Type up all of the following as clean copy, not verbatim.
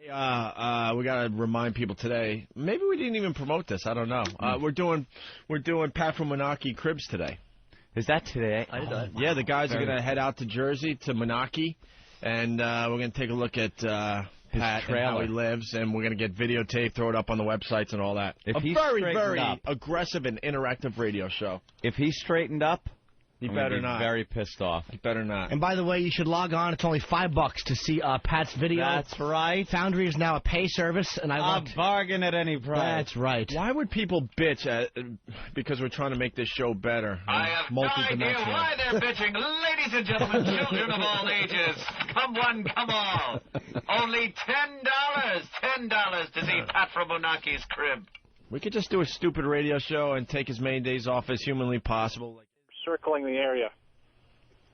We gotta remind people today. Maybe we didn't even promote this. I don't know. We're doing Pat from Moonachie Cribs today. Is that today? I did that. Yeah, the guys are gonna head out to Jersey to Moonachie, and we're gonna take a look at Pat and how he lives, and we're gonna get videotape, throw it up on the websites and all that. If a very aggressive and interactive radio show. If he's straightened up, you better not. Very pissed off. You better not. And by the way, you should log on. It's only $5 to see Pat's video. That's right. Foundry is now a pay service, and a bargain at any price. That's right. Why would people bitch because we're trying to make this show better? I have no idea why they're bitching. Ladies and gentlemen, children of all ages, come one, come all. Only $10 to see Pat from Moonachie's crib. We could just do a stupid radio show and take as many days off as humanly possible. Circling the area.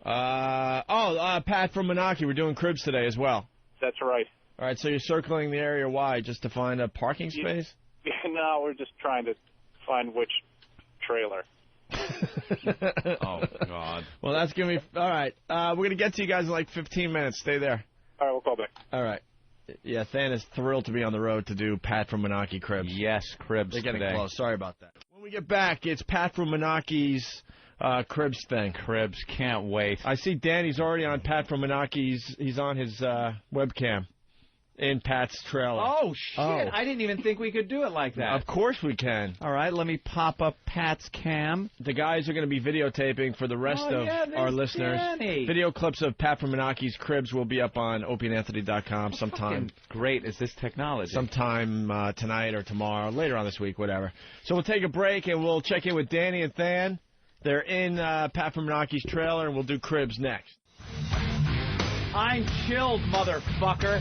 Pat from Moonachie, we're doing cribs today as well. That's right. All right, so you're circling the area. Why? Just to find a parking space? No, we're just trying to find which trailer. Oh, God. Well, that's going to be... All right, we're going to get to you guys in like 15 minutes. Stay there. All right, we'll call back. All right. Yeah, Than is thrilled to be on the road to do Pat from Moonachie Cribs. Yes, Cribs They're getting today. close. Sorry about that. When we get back, it's Pat from Moonachie's Cribs thing. Cribs, can't wait. I see Danny's already on Pat from Moonachie's. He's on his webcam in Pat's trailer. Oh, shit. I didn't even think we could do it like that. Of course we can. All right, let me pop up Pat's cam. The guys are going to be videotaping for the rest of our listeners. Danny. Video clips of Pat from Moonachie's Cribs will be up on opieandanthony.com sometime. Great is this technology. Sometime tonight or tomorrow, later on this week, whatever. So we'll take a break and we'll check in with Danny and Than. They're in Pat from Moonachie's trailer, and we'll do Cribs next. I'm chilled, motherfucker.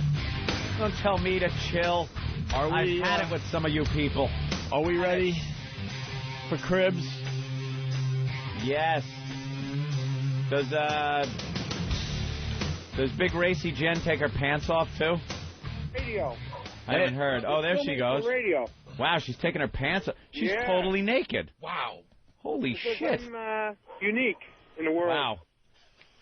Don't tell me to chill. I've had it with some of you people. Are we ready for Cribs? Yes. Does Big Racy Jen take her pants off, too? Radio. I haven't heard. Oh, there she goes. Radio. Wow, she's taking her pants off. She's totally naked. Wow. Holy shit. I'm unique in the world. Wow.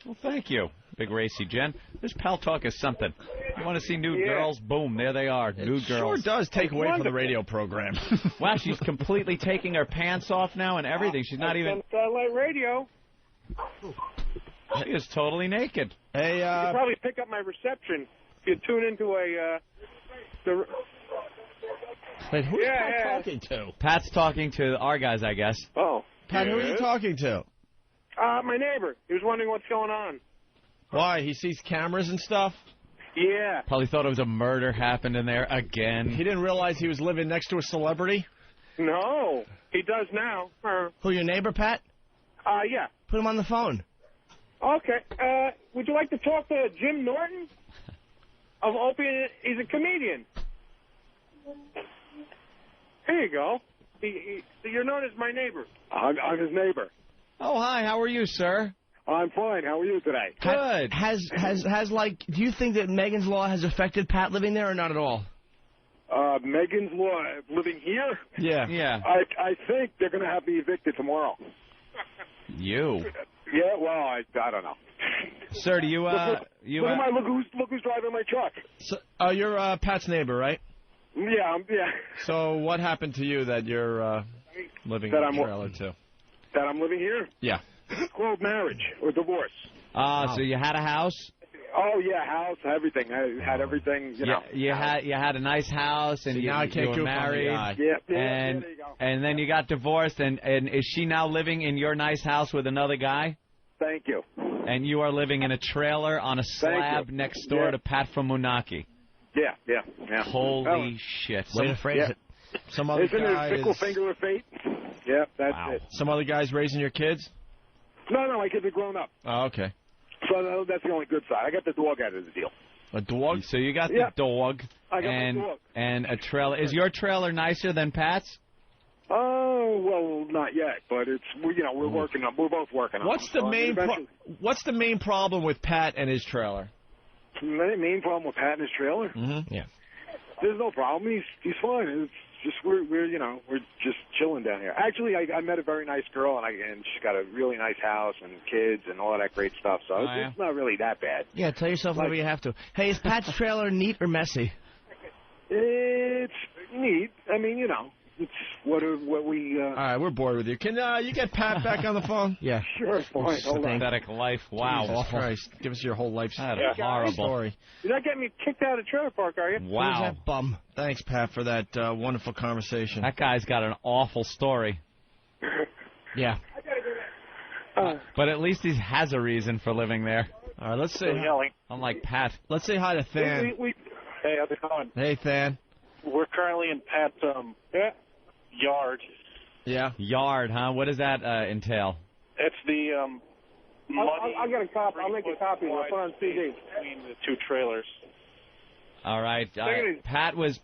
Well, thank you, Big Racy Jen. This Pal Talk is something. You want to see nude girls? Boom, there they are, nude girls. Sure does take away from the radio program. Wow, she's completely taking her pants off now and everything. She's not even... Satellite radio. She is totally naked. Hey, you can probably pick up my reception if you tune into Wait, who's Pat talking to? Pat's talking to our guys, I guess. Oh. Pat, who are you talking to? My neighbor. He was wondering what's going on. Why? He sees cameras and stuff? Yeah. Probably thought it was a murder happened in there again. He didn't realize he was living next to a celebrity? No. He does now. Who, your neighbor, Pat? Yeah. Put him on the phone. Okay. Would you like to talk to Jim Norton of Opie? He's a comedian. Here you go. You're known as my neighbor. I'm his neighbor. Oh, hi. How are you, sir? I'm fine. How are you today? Good. Do you think that Megan's Law has affected Pat living there or not at all? Megan's Law living here? Yeah. Yeah. I think they're going to have me evicted tomorrow. You? Yeah, well, I don't know. Sir, do you, look who's driving my truck. So, you're Pat's neighbor, right? Yeah, yeah. So what happened to you that you're living in a trailer, too? That I'm living here? Yeah. It's called marriage or divorce. So you had a house? Oh, yeah, house, everything. I had everything, you know. You had a nice house, and you were married. Yeah, and there you go. And then you got divorced, and is she now living in your nice house with another guy? Thank you. And you are living in a trailer on a slab next door to Pat from Moonachie. Yeah. Holy shit. Way to phrase it. Some other Isn't guy it a fickle finger of fate? Yeah, that's it. Some other guys raising your kids? No, my kids are grown up. Oh, okay. So that's the only good side. I got the dog out of the deal. A dog? So you got the dog. I got my dog. And a trailer. Is your trailer nicer than Pat's? Oh, well, not yet, but we're working on. We're both working on. What's the main problem with Pat and his trailer? The main problem with Pat and his trailer? Mm-hmm. Yeah. There's no problem. He's fine. It's just we're just chilling down here. Actually, I met a very nice girl, and she's got a really nice house and kids and all that great stuff. So it's not really that bad. Yeah, tell yourself whatever you have to. Hey, is Pat's trailer neat or messy? neat. I mean, you know, it's what we. All right, we're bored with you. Can you get Pat back on the phone? Yeah. Sure, fine. Hold on. Pathetic life. Wow. Jesus Christ. Give us your whole life horrible story. You're not getting me kicked out of the trailer park, are you? Wow. Who's that bum? Thanks, Pat, for that wonderful conversation. That guy's got an awful story. Yeah. But at least he has a reason for living there. All right, let's say yelling. Unlike Pat. Let's say hi to Than. Hey, how's it going? Hey, Than. We're currently in Pat's yard. Yeah. Yard, huh? What does that entail? It's the muddy. I'll get a copy. I'll make a copy. I'll put on CD. Between the two trailers. All right. Pat was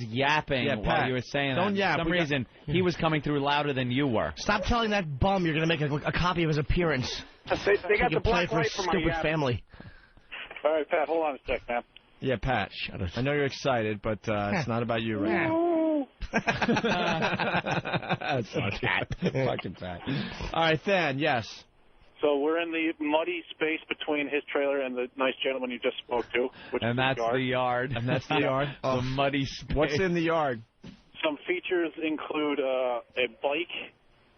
yapping while you were saying Don't that. yap. For some reason, he was coming through louder than you were. Stop telling that bum you're going to make a copy of his appearance. They got the black for his light for my stupid family. All right, Pat, hold on a sec, man. Yeah, Pat. I know you're excited, but it's not about you right now. That's Pat. Fucking Pat. All right, Than, yes. So we're in the muddy space between his trailer and the nice gentleman you just spoke to, And that's the yard. And that's the yard? The muddy space. What's in the yard? Some features include a bike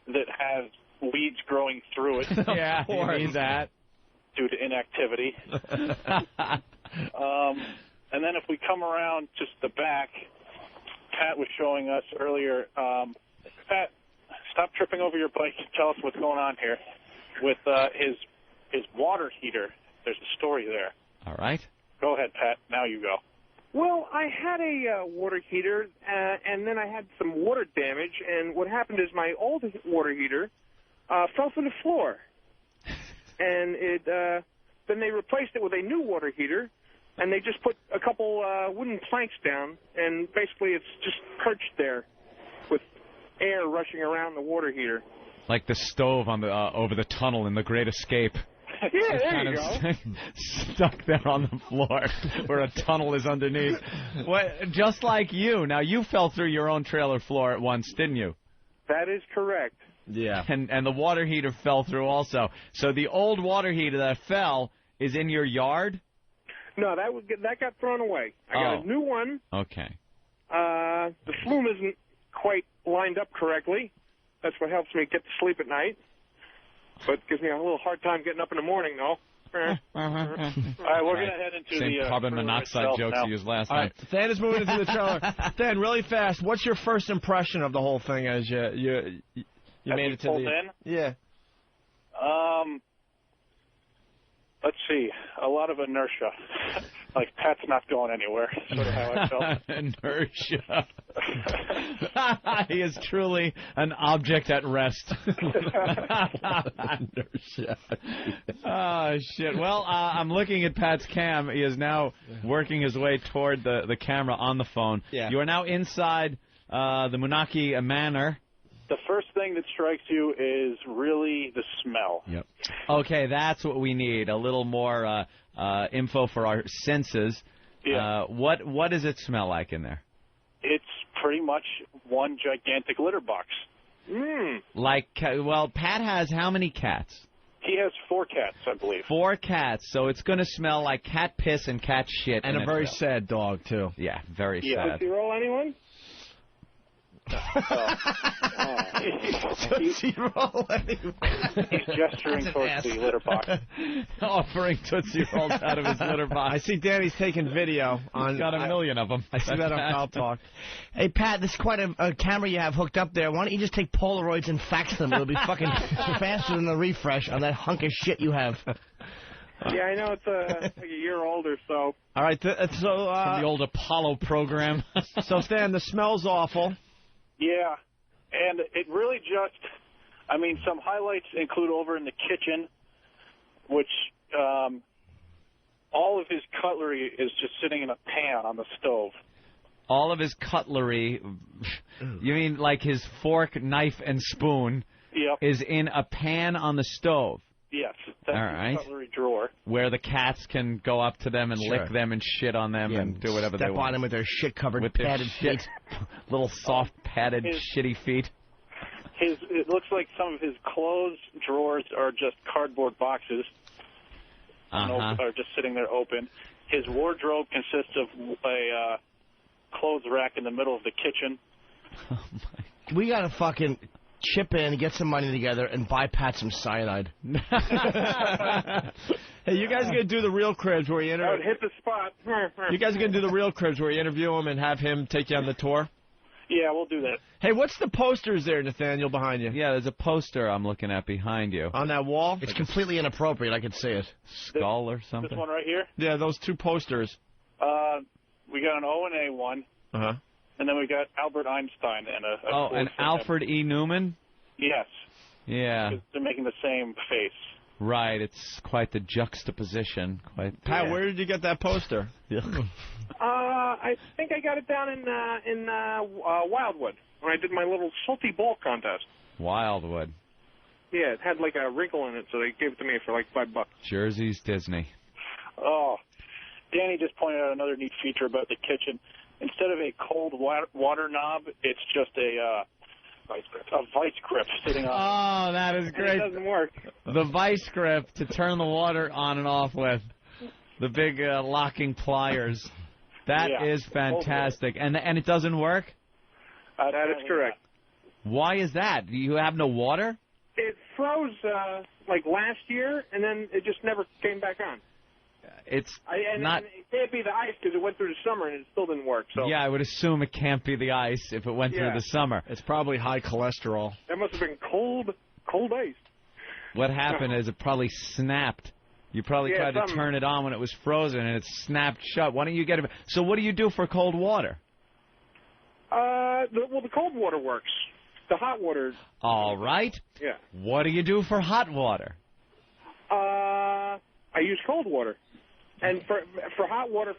that has weeds growing through it. Yeah, you need that. Due to inactivity. And then if we come around just the back, Pat was showing us earlier. Pat, stop tripping over your bike and tell us what's going on here. With his water heater, there's a story there. All right. Go ahead, Pat. Now you go. Well, I had a water heater, and then I had some water damage, and what happened is my old water heater fell through the floor. And then they replaced it with a new water heater, and they just put a couple wooden planks down, and basically it's just perched there with air rushing around the water heater. Like the stove on the over the tunnel in The Great Escape. Yeah, there you go. Stuck there on the floor where a tunnel is underneath. Just like you. Now, you fell through your own trailer floor at once, didn't you? That is correct. Yeah. And the water heater fell through also. So the old water heater that fell is in your yard? No, that got thrown away. I got a new one. Okay. The flume isn't quite lined up correctly. That's what helps me get to sleep at night. But gives me a little hard time getting up in the morning, though. All right, we're going to head into Same the carbon monoxide jokes you used last All time. right, Than is moving into the trailer. Than, really fast, what's your first impression of the whole thing as you made it to pulled the... in? Yeah. Let's see. A lot of inertia. Like, Pat's not going anywhere. Sort of how I felt. Inertia. He is truly an object at rest. Inertia. Oh, shit. Well, I'm looking at Pat's cam. He is now working his way toward the camera on the phone. Yeah. You are now inside the Moonachie Manor. The first thing that strikes you is really the smell. Yep. Okay, that's what we need. A little more info for our senses. Yeah. What does it smell like in there? It's pretty much one gigantic litter box. Like, well, Pat has how many cats? He has 4 cats, I believe. 4 cats, so it's going to smell like cat piss and cat shit. And a very sad dog, too. Yeah, very Did sad. you roll anyone? Tootsie Roll anyway. He's gesturing towards the litter box. Offering Tootsie Rolls out of his litter box. I see Danny's taking video. He's got a million of them. I see that on Foul Talk. Hey, Pat, this is quite a camera you have hooked up there. Why don't you just take Polaroids and fax them? It'll be fucking faster than the refresh on that hunk of shit you have. Yeah, I know it's like a year old or so. All right, so... From the old Apollo program. So, Stan, the smell's awful. Yeah, and it really just, I mean, some highlights include over in the kitchen, which all of his cutlery is just sitting in a pan on the stove. All of his cutlery, you mean like his fork, knife, and spoon, is in a pan on the stove? Yes, that's the cutlery drawer. Where the cats can go up to them and lick them and shit on them and do whatever they want. Step on them with their shit-covered padded feet. Little soft, padded, shitty feet. It looks like some of his clothes drawers are just cardboard boxes. Are just sitting there open. His wardrobe consists of a clothes rack in the middle of the kitchen. Oh my. We got to fucking chip in, get some money together, and buy Pat some cyanide. Hey, you guys are going to do the real cribs where you I would hit the spot. You guys are going to do the real cribs where you interview him and have him take you on the tour? Yeah, we'll do that. Hey, what's the posters there, Nathaniel, behind you? Yeah, there's a poster I'm looking at behind you. On that wall? It's completely inappropriate. I could see it. Skull or something? This one right here? Yeah, those two posters. We got an O and A one. Uh-huh. And then we got Albert Einstein and a Oh, and Alfred E. Newman? Yes. Yeah. They're making the same face. Right, it's quite the juxtaposition. Pat, where did you get that poster? I think I got it down in Wildwood when I did my little salty ball contest. Wildwood. Yeah, it had like a wrinkle in it, so they gave it to me for like $5. Jersey's Disney. Oh, Danny just pointed out another neat feature about the kitchen. Instead of a cold water knob, it's just a vice grip sitting on. Oh, that is great. It doesn't work. The vice grip to turn the water on and off with. The big locking pliers. That is fantastic. And it doesn't work? That is correct. Why is that? Do you have no water? It froze like last year, and then it just never came back on. It's And not. it can't be the ice because it went through the summer and it still didn't work. So Yeah, I would assume it can't be the ice if it went through the summer. It's probably high cholesterol. That must have been cold ice. What happened is it probably snapped. You probably tried to turn it on when it was frozen and it snapped shut. Why don't you get it? So what do you do for cold water? The cold water works. The hot water. All right. Yeah. What do you do for hot water? I use cold water. And for hot water,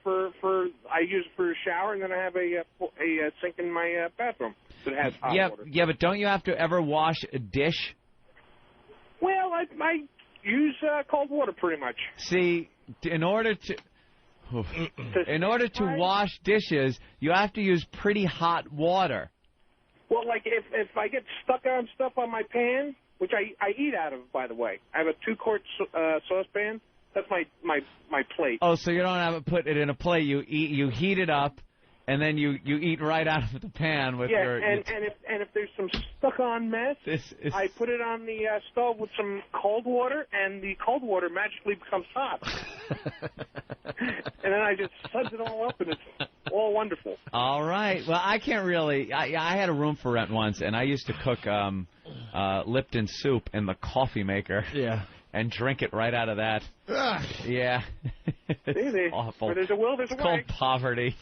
I use it for a shower, and then I have a sink in my bathroom that has hot water. Yeah, but don't you have to ever wash a dish? Well, I use cold water pretty much. See, in order to wash dishes, you have to use pretty hot water. Well, like if I get stuck on stuff on my pan, which I eat out of, by the way, I have a 2-quart saucepan. That's my plate. Oh, so you don't have to put it in a plate. You heat it up, and then you eat right out of the pan with your. Yeah, and if there's some stuck-on mess, I put it on the stove with some cold water, and the cold water magically becomes hot. And then I just suds it all up, and it's all wonderful. All right. Well, I can't really. I had a room for rent once, and I used to cook Lipton soup in the coffee maker. Yeah. And drink it right out of that. Ugh. Yeah. It's awful. Where there's a will, there's a way. It's called poverty.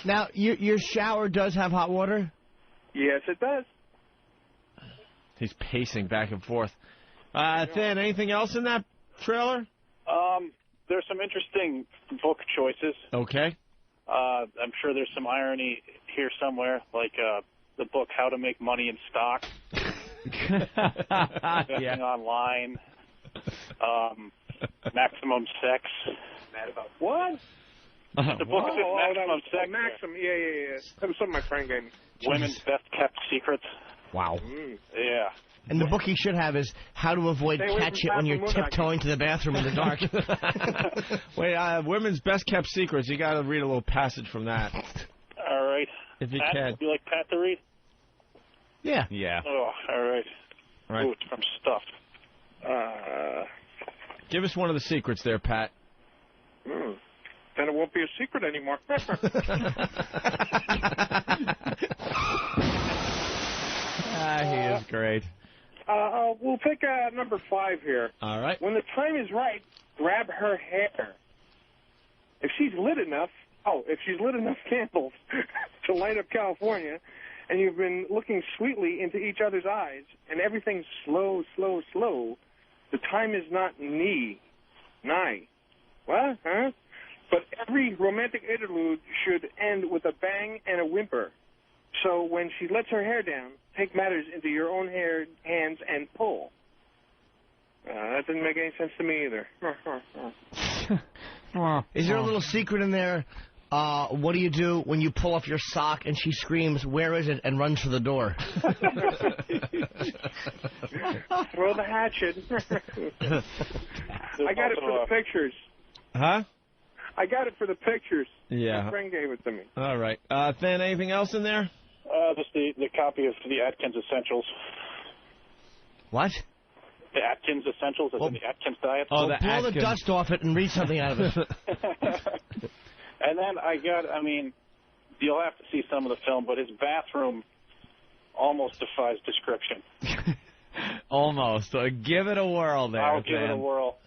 Now, your shower does have hot water? Yes, it does. He's pacing back and forth. Thin, anything else in that trailer? There's some interesting book choices. Okay. I'm sure there's some irony here somewhere, like the book How to Make Money in Stock. Investing online. Maximum Sex. Mad about what? The book is Maximum Sex. Maxim, yeah. That was something my friend gave me. Women's Best Kept Secrets. Wow. Yeah. And the book he should have is How to Avoid Cat Shit When You're Tiptoeing to the Bathroom in the Dark. Wait, Women's Best Kept Secrets. You got to read a little passage from that. All right. If you Pat, can. Would you like Pat to read? Yeah. Yeah. Oh, all right. Right. Ooh, it's from Stuff. Give us one of the secrets there, Pat. Then it won't be a secret anymore. He is great. We'll pick number 5 here. All right. When the time is right, grab her hair. If she's lit enough candles to light up California, and you've been looking sweetly into each other's eyes, and everything's slow, the time is not nigh. What? Huh? But every romantic interlude should end with a bang and a whimper. So when she lets her hair down, take matters into your own hands and pull. That didn't make any sense to me either. Is there a little secret in there? What do you do when you pull off your sock and she screams, "Where is it?" and runs for the door? Throw the hatchet. I got it for the pictures. Huh? I got it for the pictures. Yeah. My friend gave it to me. All right. Thin, anything else in there? Just the copy of the Atkins Essentials. What? The Atkins Essentials, as in the Atkins diet. Oh, blow the dust off it and read something out of it. And then I mean, you'll have to see some of the film, but his bathroom almost defies description. Almost. Give it a whirl there. I'll give it a whirl.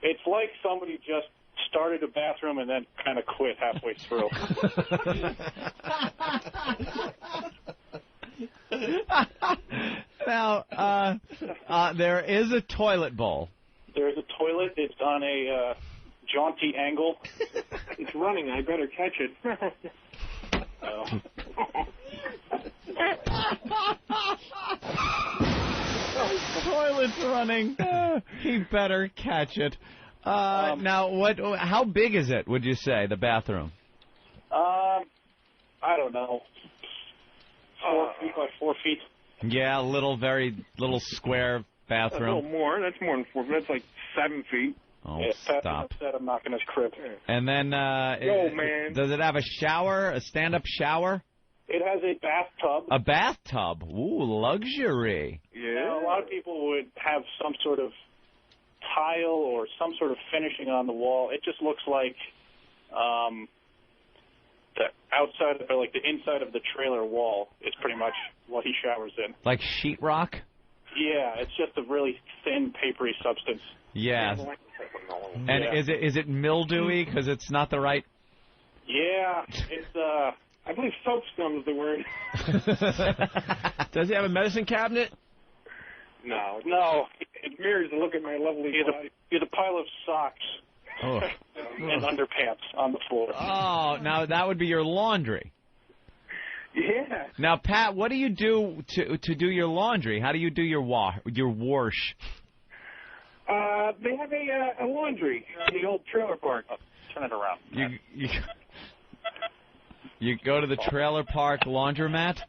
It's like somebody just started a bathroom and then kind of quit halfway through. Now, there is a toilet bowl. There is a toilet. It's on a jaunty angle. It's running. I better catch it. Toilet's running. He better catch it. Now, how big is it, would you say, the bathroom? I don't know. 4 feet by 4 feet. Yeah, very little square bathroom. A little more. That's more than 4 feet. That's like 7 feet. Oh, yeah, stop. Pat, I'm knocking his crib. And then, man. Does it have a shower, a stand-up shower? It has a bathtub. A bathtub. Ooh, luxury. Yeah. Now, a lot of people would have some sort of tile or some sort of finishing on the wall. It just looks like the outside, or like the inside of the trailer wall is pretty much what he showers in. Like sheetrock? Yeah, it's just a really thin, papery substance. Yeah. And is it mildewy because it's not the right? Yeah, it's I believe soap scum is the word. Does he have a medicine cabinet? No. It mirrors the look at my lovely body. He had a pile of socks and underpants on the floor. Oh, now that would be your laundry. Yeah. Now, Pat, what do you do to do your laundry? How do you do your wash? They have a laundry in the old trailer park. Turn it around. You go to the trailer park laundromat?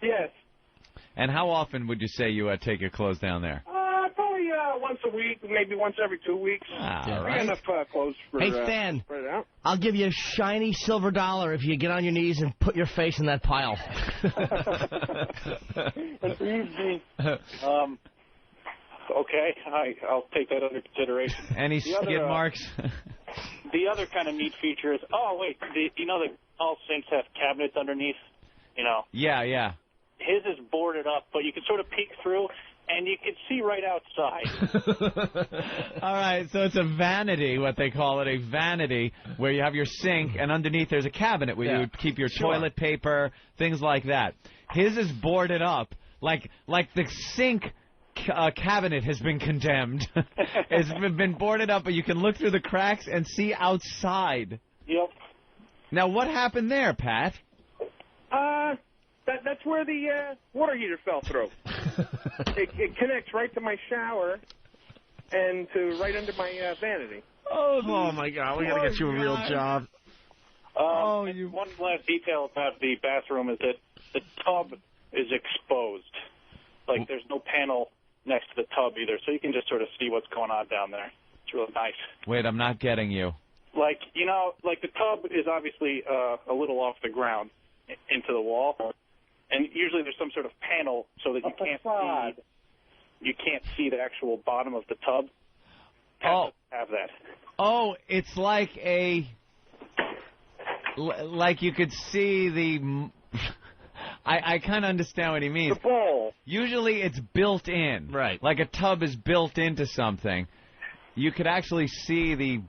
Yes. And how often would you say you take your clothes down there? Probably once a week, maybe once every 2 weeks. All right. I got enough clothes for Hey, Stan, spread it out. I'll give you a shiny silver dollar if you get on your knees and put your face in that pile. That's easy. Okay, I'll take that under consideration. Any skid marks? The other kind of neat feature is, you know that all sinks have cabinets underneath? You know? Yeah. His is boarded up, but you can sort of peek through, and you can see right outside. All right, so it's a vanity, what they call it, a vanity, where you have your sink, and underneath there's a cabinet where you would keep your toilet paper, things like that. His is boarded up, like the sink cabinet has been condemned. It's been boarded up, but you can look through the cracks and see outside. Yep. Now, what happened there, Pat? That's where the water heater fell through. It connects right to my shower and right under my vanity. Oh my God! We gotta get you a real job. One last detail about the bathroom is that the tub is exposed. Like there's no panel next to the tub either, so you can just sort of see what's going on down there. It's really nice. Wait, I'm not getting you. Like, you know, like the tub is obviously a little off the ground into the wall, and usually there's some sort of panel so that you can't see the actual bottom of the tub. Have that. Oh, it's like like you could see the. I kind of understand what he means. The bowl. Usually it's built in. Right. Like a tub is built into something. You could actually see the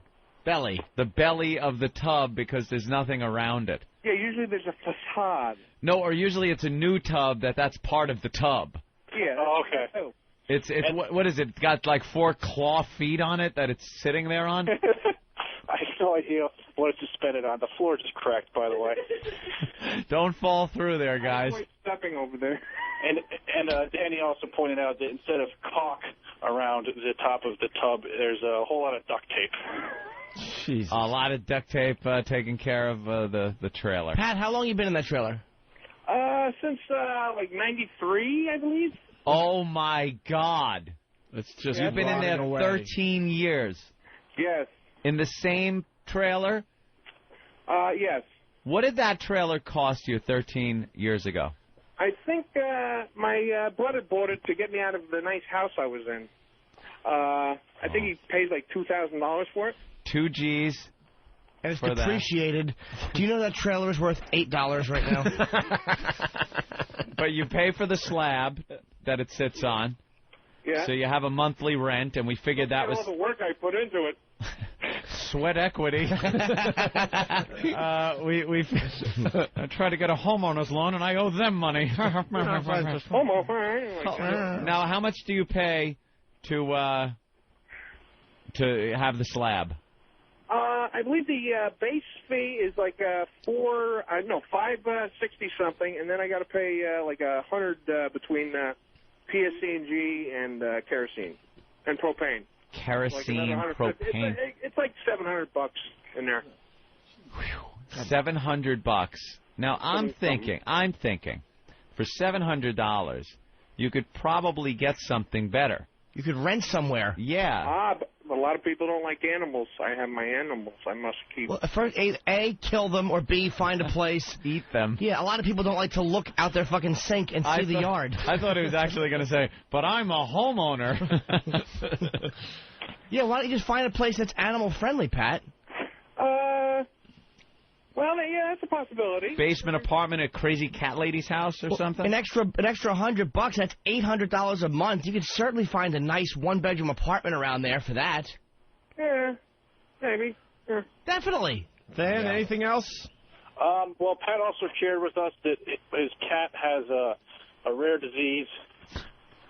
belly of the tub because there's nothing around it. Yeah, usually there's a facade. No, or usually it's a new tub that's part of the tub. Yeah. Okay. It's what is it? Got like 4 claw feet on it that it's sitting there on? I have no idea what it's suspended on. The floor just cracked, by the way. Don't fall through there, guys. I'm stepping over there. And Danny also pointed out that instead of caulk around the top of the tub, there's a whole lot of duct tape. Jesus. A lot of duct tape taking care of the trailer. Pat, how long you been in that trailer? Since like '93, I believe. Oh my God! It's just You've been in there 13 years. Yes. In the same trailer? Yes. What did that trailer cost you 13 years ago? I think my brother bought it to get me out of the nice house I was in. I think he pays like $2,000 for it. 2 G's. And it's depreciated. Do you know that trailer is worth $8 right now? But you pay for the slab that it sits on. Yeah. So you have a monthly rent, and we figured that was all the work I put into it. Sweat equity. We try to get a homeowner's loan, and I owe them money. Now, how much do you pay to have the slab? I believe the base fee is like $5.60 something, and then I got to pay like $100 between PSC&G and kerosene and propane. Kerosene, like propane. It's like $700 in there. $700. Now I'm thinking, for $700, you could probably get something better. You could rent somewhere. Yeah. But a lot of people don't like animals. I have my animals. I must keep. Well, first, A, kill them, or B, find a place. Eat them. Yeah, a lot of people don't like to look out their fucking sink and see the yard. I thought he was actually going to say, but I'm a homeowner. Yeah, why don't you just find a place that's animal-friendly, Pat? Well, yeah, that's a possibility. Basement apartment at Crazy Cat Lady's house or something? An extra $100, that's $800 a month. You could certainly find a nice one-bedroom apartment around there for that. Yeah, maybe. Yeah. Definitely. Then, anything else? Well, Pat also shared with us that his cat has a rare disease.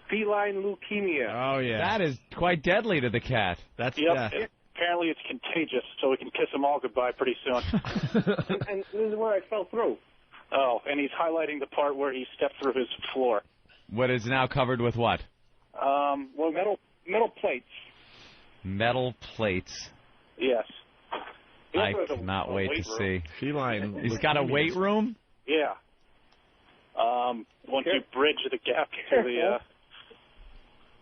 Feline leukemia. Oh, yeah. That is quite deadly to the cat. That's Apparently it's contagious, so we can kiss them all goodbye pretty soon. And this is where I fell through. Oh, and he's highlighting the part where he stepped through his floor. What is now covered with what? Well, metal plates. Metal plates. Yes. I cannot wait to see. Feline. He's got a weight room? Yeah. Once you bridge the gap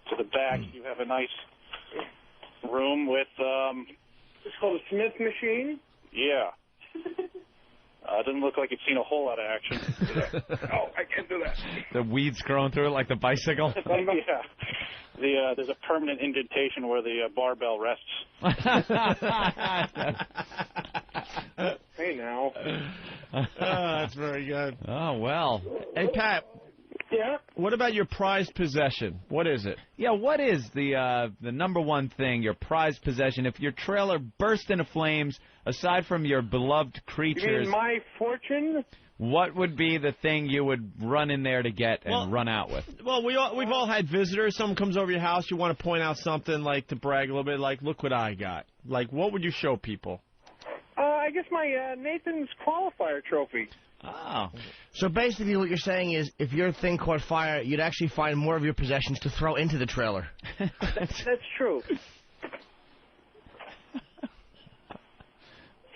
to the back, you have a nice room with It's called a Smith machine. Yeah. Doesn't look like it's seen a whole lot of action. Oh, I can't do that. The weeds growing through it like the bicycle? Yeah. There's a permanent indentation where the barbell rests. Hey, now. That's very good. Oh, well. Hey, Pat. Yeah? What about your prized possession? What is it? Yeah, what is the number one thing, your prized possession? If your trailer burst into flames, aside from your beloved creatures... You mean my fortune? What would be the thing you would run in there to get and run out with? Well, we've all had visitors. Someone comes over your house, you want to point out something, like to brag a little bit, like, look what I got. Like, what would you show people? I guess my Nathan's qualifier trophy. Oh. So basically what you're saying is if your thing caught fire, you'd actually find more of your possessions to throw into the trailer. That's true.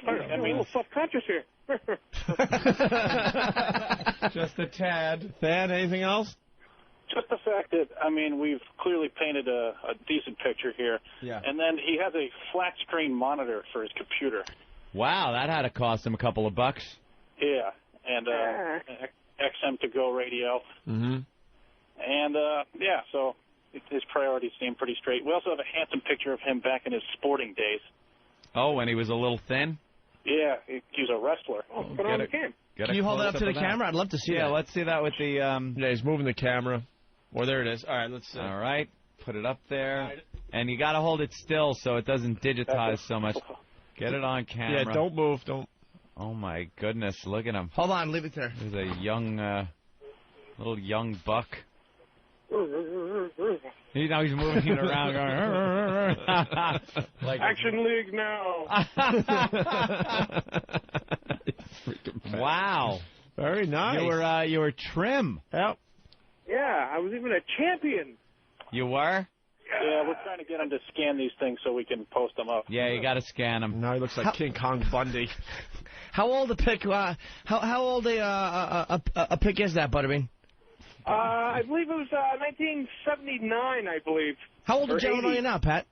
I'm a little self-conscious here. Just a tad. Thad, anything else? Just the fact that, we've clearly painted a decent picture here. Yeah. And then he has a flat-screen monitor for his computer. Wow, that had to cost him a couple of bucks. Yeah. And an XM2Go radio. Mm-hmm. And, so his priorities seem pretty straight. We also have a handsome picture of him back in his sporting days. Oh, when he was a little thin? Yeah, he was a wrestler. Oh, put on the cam. Can you hold it up to the camera? I'd love to see that. Yeah, let's see that with the... Yeah, he's moving the camera. Well, there it is. All right, let's see. All right, put it up there. And you got to hold it still so it doesn't digitize so much. Get it on camera. Yeah, don't move. Don't. Oh, my goodness. Look at him. Hold on, leave it there. There's a little young buck. He's moving it around going, like Action League now. Wow. Very nice. You were trim. Yep. Yeah, I was even a champion. You were? Yeah, we're trying to get him to scan these things so we can post them up. Yeah, you got to scan them. Now he looks like King Kong Bundy. How old a pick? How old a pick is that, Butterbean? I believe it was 1979. I believe. How old a gentleman are you now, Pat?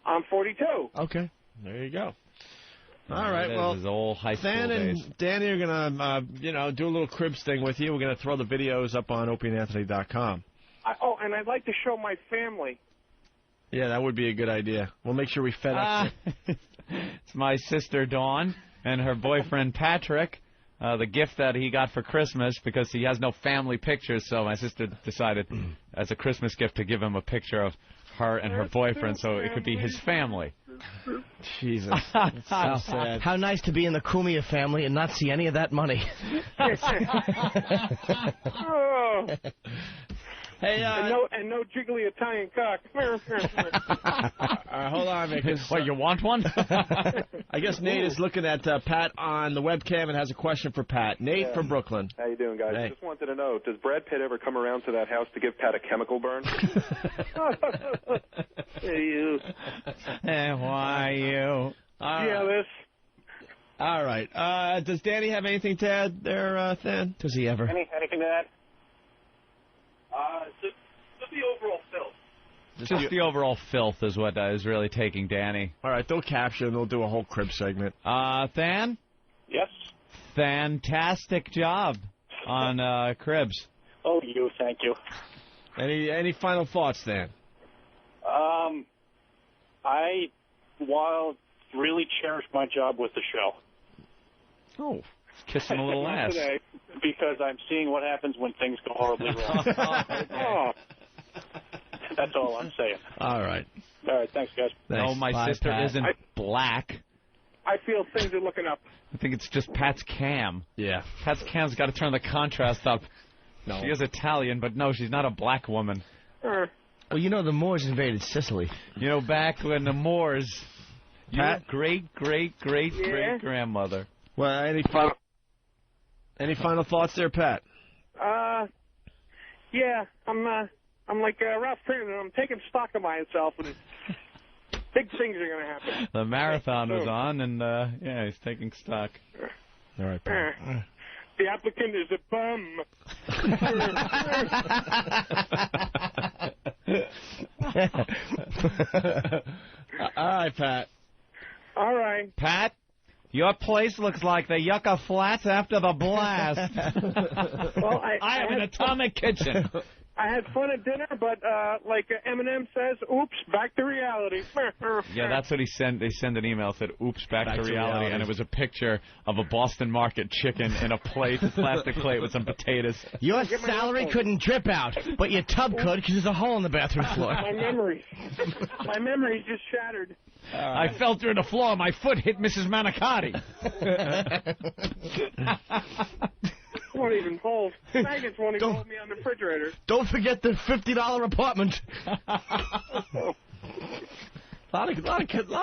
I'm 42. Okay. There you go. All right, well, his old high school Dan days. and Danny are going to, do a little cribs thing with you. We're going to throw the videos up on opieandanthony.com. And I'd like to show my family. Yeah, that would be a good idea. We'll make sure we FedEx it. It's my sister Dawn and her boyfriend Patrick. The gift that he got for Christmas, because he has no family pictures, so my sister decided as a Christmas gift to give him a picture of her and her boyfriend so it could be his family. Jesus. That's so sad. How nice to be in the Cumia family and not see any of that money. Oh. Hey, and no jiggly Italian cock. hold on, because What, you want one? I guess Nate is looking at Pat on the webcam and has a question for Pat. Nate from Brooklyn. How you doing, guys? Hey. Just wanted to know, does Brad Pitt ever come around to that house to give Pat a chemical burn? Hey, you. Why you? Jealous. All right. Does Danny have anything to add there, Than? Does he ever? Anything to add? Just the overall filth. Just the overall filth is what is really taking Danny. All right, they'll capture and they'll do a whole crib segment. Than? Yes. Fantastic job on Cribs. Oh, thank you. Any final thoughts, Than? I really cherish my job with the show. Oh, kissing a little ass. Today, because I'm seeing what happens when things go horribly wrong. Oh. That's all I'm saying. All right. All right, thanks, guys. No, my sister Pat. isn't black. I feel things are looking up. I think it's just Pat's cam. Yeah. Pat's cam's got to turn the contrast up. No. She is Italian, but no, she's not a black woman. Well, the Moors invaded Sicily. Back when the Moors, your Pat? great-great-great-great-grandmother. Well, any final thoughts there, Pat? Yeah, I'm like Ralph Kramden. I'm taking stock of myself, and big things are going to happen. The marathon was on, and he's taking stock. All right, Pat. The applicant is a bum. All right, Pat. All right. Pat, your place looks like the Yucca Flats after the blast. Well, I have an atomic kitchen. I had fun at dinner, but like Eminem says, oops, back to reality. Yeah, that's what he sent. They sent an email that said, oops, back to reality. And it was a picture of a Boston Market chicken in a plate, a plastic plate with some potatoes. Your salary couldn't drip out, but your tub could because there's a hole in the bathroom floor. My memories just shattered. I fell through the floor. My foot hit Mrs. Manicotti. Won't even hold. Maggots won't even hold me on the refrigerator. Don't forget the $50 apartment. A lot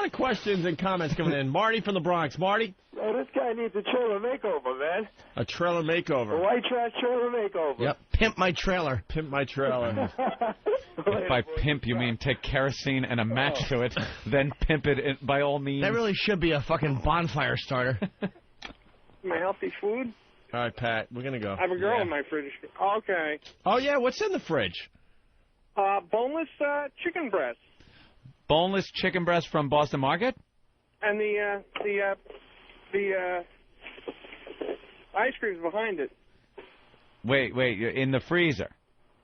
of questions and comments coming in. Marty from the Bronx. Marty? Oh, this guy needs a trailer makeover, man. A trailer makeover. A white trash trailer makeover. Yep. Pimp my trailer. Pimp my trailer. By pimp, you mean take kerosene and a match to it, then pimp it by all means. That really should be a fucking bonfire starter. My healthy food? All right, Pat, we're going to go. I have a girl in my fridge. Okay. Oh, yeah, what's in the fridge? Boneless chicken breast. Boneless chicken breast from Boston Market? And the ice cream's behind it. Wait, you're in the freezer?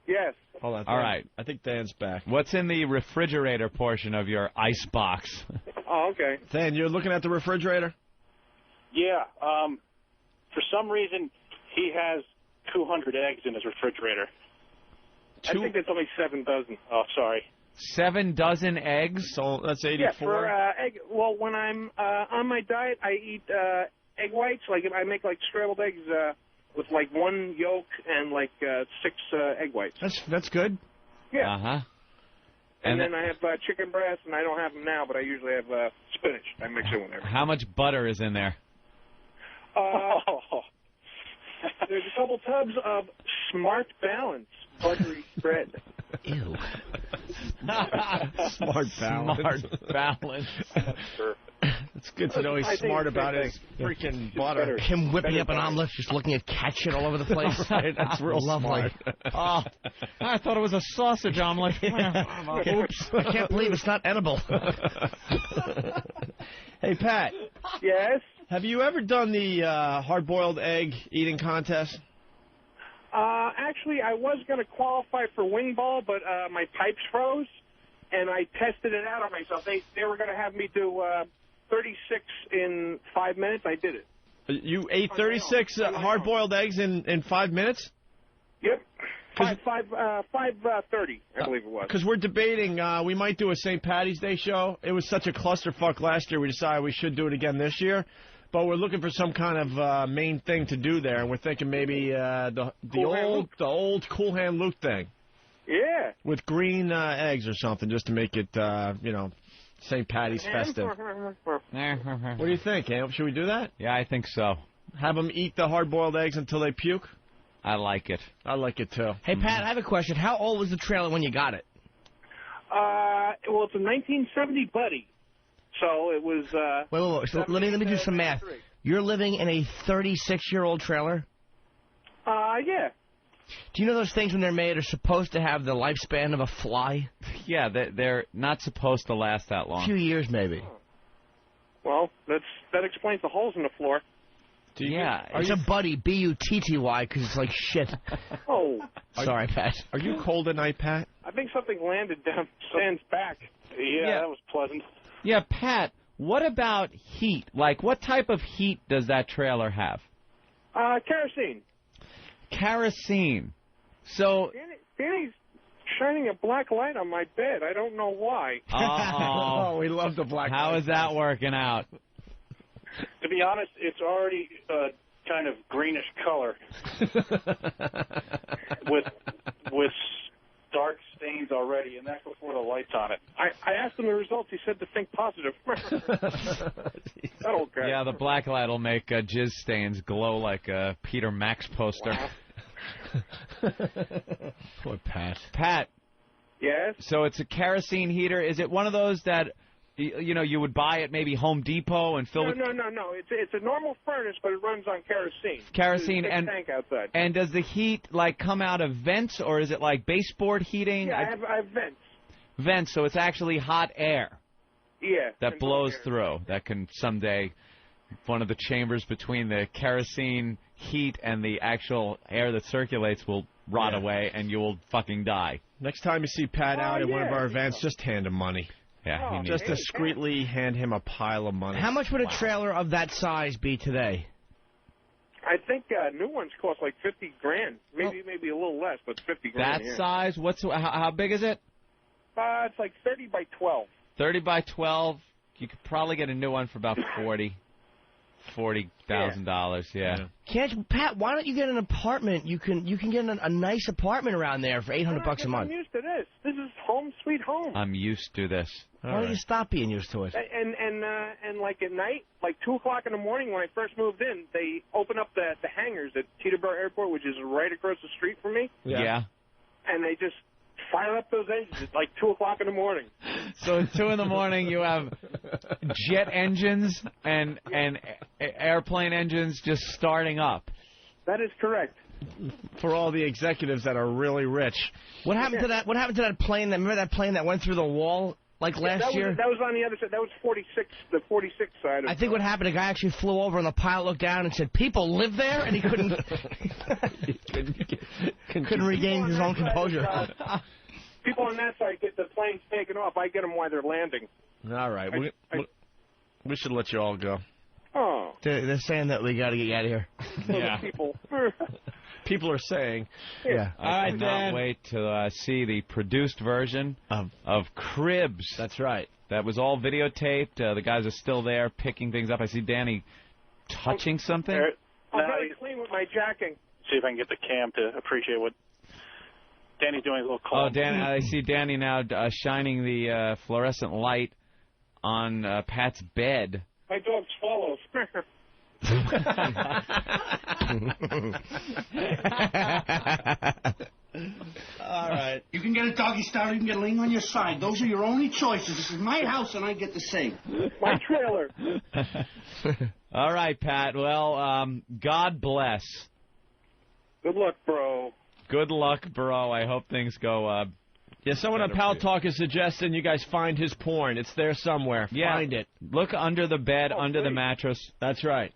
Yes. Hold on. All right. I think Dan's back. What's in the refrigerator portion of your ice box? Oh, okay. Dan, you're looking at the refrigerator? Yeah. For some reason, he has 200 eggs in his refrigerator. I think that's only 7 dozen. Oh, sorry. 7 dozen eggs? So that's 84. Yeah, for egg. Well, when I'm on my diet, I eat egg whites. Like I make like scrambled eggs with like 1 yolk and like 6 egg whites. That's good. Yeah. Uh-huh. And then I have chicken breast, and I don't have them now, but I usually have spinach. I mix it whenever. How much butter is in there? There's a couple tubs of Smart Balance buttery bread. Ew. Smart Balance. Smart Balance. It's good to know he's smart about his freaking butter. Him whipping up an omelet, just looking at cat shit all over the place. That's real lovely. Oh, I thought it was a sausage omelet. Oops. I can't believe it's not edible. Hey, Pat. Yes? Have you ever done the hard-boiled egg eating contest? Actually, I was going to qualify for wing ball, but my pipes froze, and I tested it out on myself. They were going to have me do 36 in 5 minutes. I did it. You ate 36 hard-boiled eggs in 5 minutes? Yep. 5:30, I believe it was. Because we're debating, we might do a St. Patty's Day show. It was such a clusterfuck last year, we decided we should do it again this year. But we're looking for some kind of main thing to do there, and we're thinking maybe the old Cool Hand Luke thing. Yeah. With green eggs or something, just to make it, St. Patty's festive. What do you think, Am? Should we do that? Yeah, I think so. Have them eat the hard-boiled eggs until they puke? I like it. I like it, too. Hey, Pat, I have a question. How old was the trailer when you got it? Well, it's a 1970 Buddy. So it was... Wait. So let me do some math. You're living in a 36-year-old trailer? Yeah. Do you know those things when they're made are supposed to have the lifespan of a fly? Yeah, they're not supposed to last that long. A few years, maybe. Well, that explains the holes in the floor. It's a Buddy, B-U-T-T-Y, because it's like shit. Oh. Sorry, Pat. Are you cold at night, Pat? I think something landed down Stan's back. Yeah, that was pleasant. Yeah, Pat, what about heat? Like, what type of heat does that trailer have? Kerosene. Kerosene. So... Danny's shining a black light on my bed. I don't know why. Oh, we love the black light. How is that working out? To be honest, it's already kind of greenish color with dark stains already, and that's before the light's on it. I asked him the results. He said to think positive. That old guy. Yeah, the black light will make jizz stains glow like a Peter Max poster. Wow. Poor Pat. Pat. Yes? So it's a kerosene heater. Is it one of those that... you would buy at maybe Home Depot and fill it? No. It's a normal furnace, but it runs on kerosene. Kerosene and tank outside. And does the heat come out of vents, or is it like baseboard heating? Yeah, I have vents. Vents, so it's actually hot air. Yeah. That blows through. That can someday, one of the chambers between the kerosene heat and the actual air that circulates will rot away, and you will fucking die. Next time you see Pat out at one of our events, just hand him money. Yeah, just discreetly hand him a pile of money. How much would a trailer of that size be today? I think new ones cost like $50,000, maybe a little less, but $50,000. That size? How big is it? It's like 30 by 12. 30 by 12. You could probably get a new one for about $40,000. Yeah. Can't you, Pat? Why don't you get an apartment? You can get a nice apartment around there for $800 a month. I'm used to this. This is home sweet home. I'm used to this. Why don't you stop being used to it? And like at night, like 2 o'clock in the morning when I first moved in, they open up the hangars at Teterboro Airport, which is right across the street from me. Yeah. And they just fire up those engines at like 2 o'clock in the morning. So at 2 in the morning, you have jet engines and airplane engines just starting up. That is correct. For all the executives that are really rich. What happened to that? What happened to that plane? Remember that plane that went through the wall last year? That was on the other side. That was 46, the 46 side. I think what happened, a guy actually flew over and the pilot looked down and said, "People live there," and he couldn't couldn't regain his own composure. People on that side get the planes taken off. I get them while they're landing. All right, we should let you all go. Oh, they're saying that we got to get you out of here. Yeah. People are saying. Yeah. I cannot wait to see the produced version of Cribs. That's right. That was all videotaped. The guys are still there picking things up. I see Danny touching something. I'm very clean with my jacking. See if I can get the cam to appreciate what Danny's doing. A little call. Oh, Danny! I see Danny now shining the fluorescent light on Pat's bed. My dog swallows. All right. You can get a doggy style, you can get laying on your side. Those are your only choices. This is my house, and I get to say. My trailer. All right, Pat. Well, God bless. Good luck, bro. Good luck, bro. I hope things go. Yeah, someone on Pal Talk is suggesting you guys find his porn. It's there somewhere. Yeah. Find it. Look under the bed, under the mattress. That's right.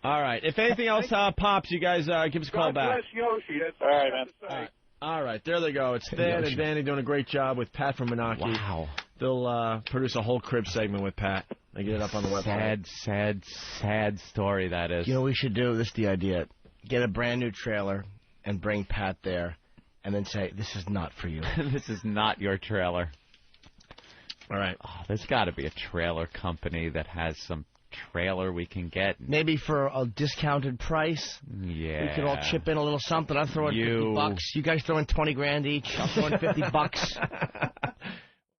All right. If anything else pops, you guys give us a call back. God bless Yoshi. That's All right, man. All right, there they go. It's Stan and Danny doing a great job with Pat from Moonachie. Wow. They'll produce a whole crib segment with Pat. They get it up on the website. Sad story that is. You know what we should do? This is the idea. Get a brand new trailer and bring Pat there and then say, this is not for you. This is not your trailer. All right. Oh, there's got to be a trailer company that has some trailer we can get. Maybe for a discounted price. Yeah. We could all chip in a little something. I'll throw in $50. You guys throw in $20 grand each. I'll throw in $50.